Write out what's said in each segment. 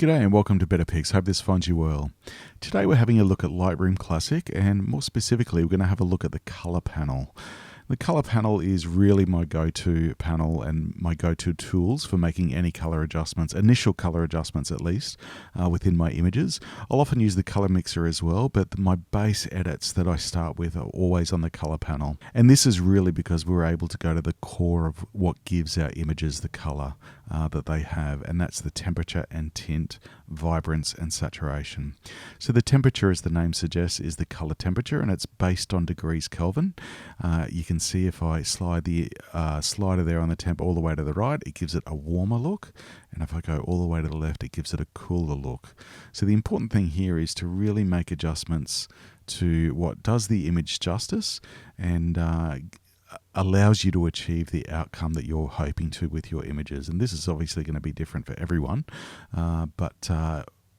G'day and welcome to Better Pics. Hope this finds you well. Today we're having a look at Lightroom Classic, and more specifically we're going to have a look at the color panel. The color panel is really my go-to panel and my go-to tools for making any color adjustments, initial color adjustments at least, within my images. I'll often use the color mixer as well, but my base edits that I start with are always on the color panel. And this is really because we're able to go to the core of what gives our images the color that they have, and that's the temperature and tint, vibrance and saturation. So the temperature, as the name suggests, is the color temperature, and it's based on degrees Kelvin. You can see if I slide the slider there on the temp all the way to the right, it gives it a warmer look, and if I go all the way to the left, it gives it a cooler look. So the important thing here is to really make adjustments to what does the image justice and allows you to achieve the outcome that you're hoping to with your images. And this is obviously going to be different for everyone, but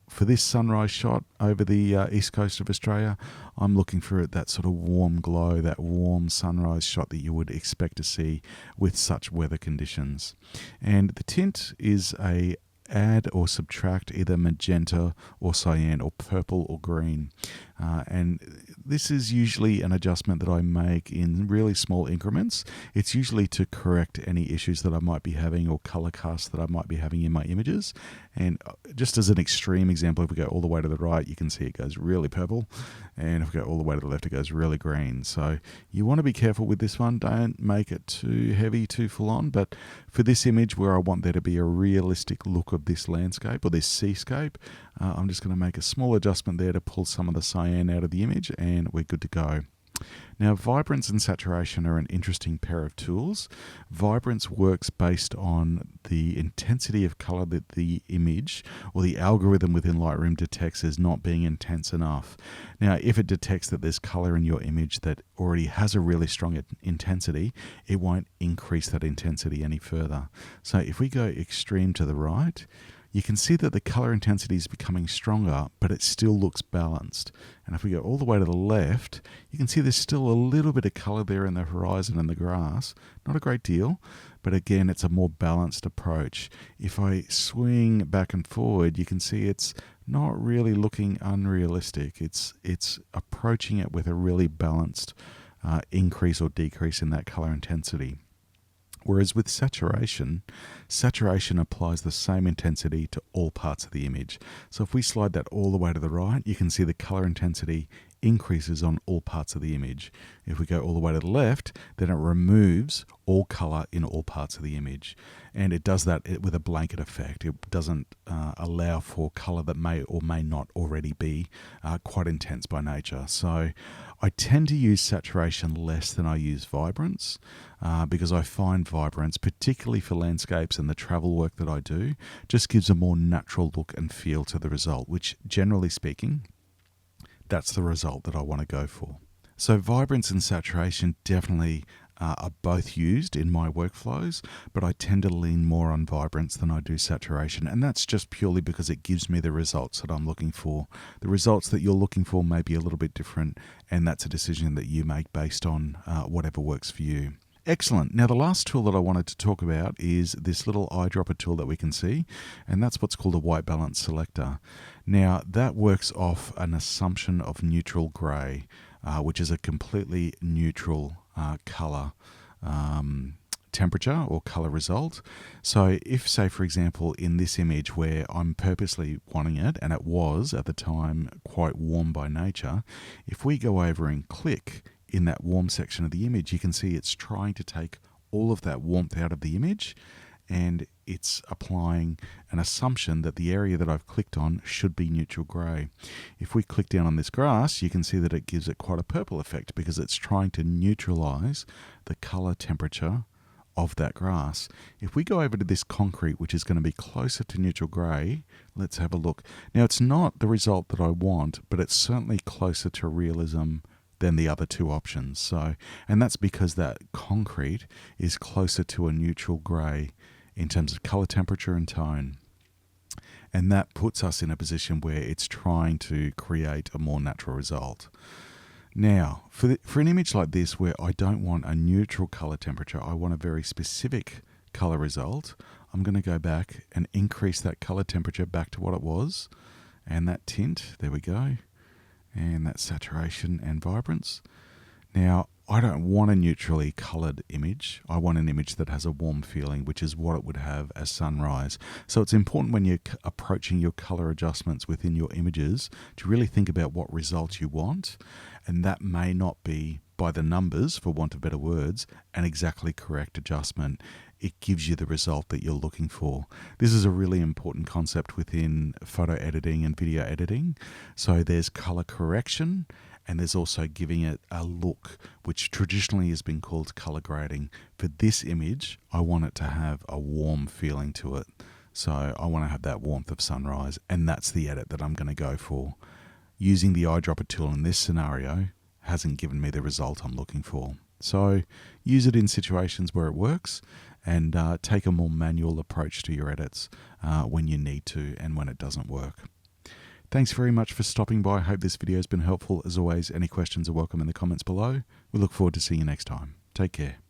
for this sunrise shot over the east coast of Australia, I'm looking for that sort of warm glow, that warm sunrise shot that you would expect to see with such weather conditions. And the tint is a add or subtract either magenta or cyan or purple or green. And this is usually an adjustment that I make in really small increments. It's usually to correct any issues that I might be having or color casts that I might be having in my images. And just as an extreme example, if we go all the way to the right, you can see it goes really purple. And if we go all the way to the left, it goes really green. So you want to be careful with this one. Don't make it too heavy, too full on. But for this image where I want there to be a realistic look of this landscape or this seascape, I'm just going to make a small adjustment there to pull some of the cyan out of the image, and we're good to go. Now, vibrance and saturation are an interesting pair of tools. Vibrance works based on the intensity of color that the image or the algorithm within Lightroom detects as not being intense enough. Now, if it detects that there's color in your image that already has a really strong intensity, it won't increase that intensity any further. So if we go extreme to the right, you can see that the color intensity is becoming stronger, but it still looks balanced. And if we go all the way to the left, you can see there's still a little bit of color there in the horizon and the grass. Not a great deal, but again, it's a more balanced approach. If I swing back and forward, you can see it's not really looking unrealistic. It's approaching it with a really balanced increase or decrease in that color intensity. Whereas with saturation applies the same intensity to all parts of the image. So if we slide that all the way to the right, you can see the color intensity increases on all parts of the image. If we go all the way to the left, then it removes all color in all parts of the image. And it does that with a blanket effect. It doesn't allow for color that may or may not already be quite intense by nature. So I tend to use saturation less than I use vibrance because I find vibrance, particularly for landscapes and the travel work that I do, just gives a more natural look and feel to the result, which generally speaking, that's the result that I want to go for. So vibrance and saturation definitely are both used in my workflows, but I tend to lean more on vibrance than I do saturation. And that's just purely because it gives me the results that I'm looking for. The results that you're looking for may be a little bit different, and that's a decision that you make based on whatever works for you. Excellent. Now, the last tool that I wanted to talk about is this little eyedropper tool that we can see, and that's what's called a white balance selector. Now, that works off an assumption of neutral gray, which is a completely neutral color temperature or color result. So if, say, for example, in this image where I'm purposely wanting it, and it was at the time quite warm by nature, if we go over and click in that warm section of the image, you can see it's trying to take all of that warmth out of the image, and it's applying an assumption that the area that I've clicked on should be neutral grey. If we click down on this grass, you can see that it gives it quite a purple effect because it's trying to neutralize the color temperature of that grass. If we go over to this concrete, which is going to be closer to neutral grey, let's have a look. Now, it's not the result that I want, but it's certainly closer to realism than the other two options. So, and that's because that concrete is closer to a neutral grey in terms of color temperature and tone. And that puts us in a position where it's trying to create a more natural result. Now, for an image like this where I don't want a neutral color temperature, I want a very specific color result, I'm going to go back and increase that color temperature back to what it was. And that tint, there we go. And that saturation and vibrance. Now, I don't want a neutrally coloured image. I want an image that has a warm feeling, which is what it would have as sunrise. So it's important when you're approaching your colour adjustments within your images to really think about what results you want. And that may not be, by the numbers, for want of better words, an exactly correct adjustment. It gives you the result that you're looking for. This is a really important concept within photo editing and video editing. So there's colour correction, and there's also giving it a look, which traditionally has been called color grading. For this image, I want it to have a warm feeling to it. So I want to have that warmth of sunrise, and that's the edit that I'm going to go for. Using the eyedropper tool in this scenario hasn't given me the result I'm looking for. So use it in situations where it works, and take a more manual approach to your edits when you need to and when it doesn't work. Thanks very much for stopping by. I hope this video has been helpful. As always, any questions are welcome in the comments below. We look forward to seeing you next time. Take care.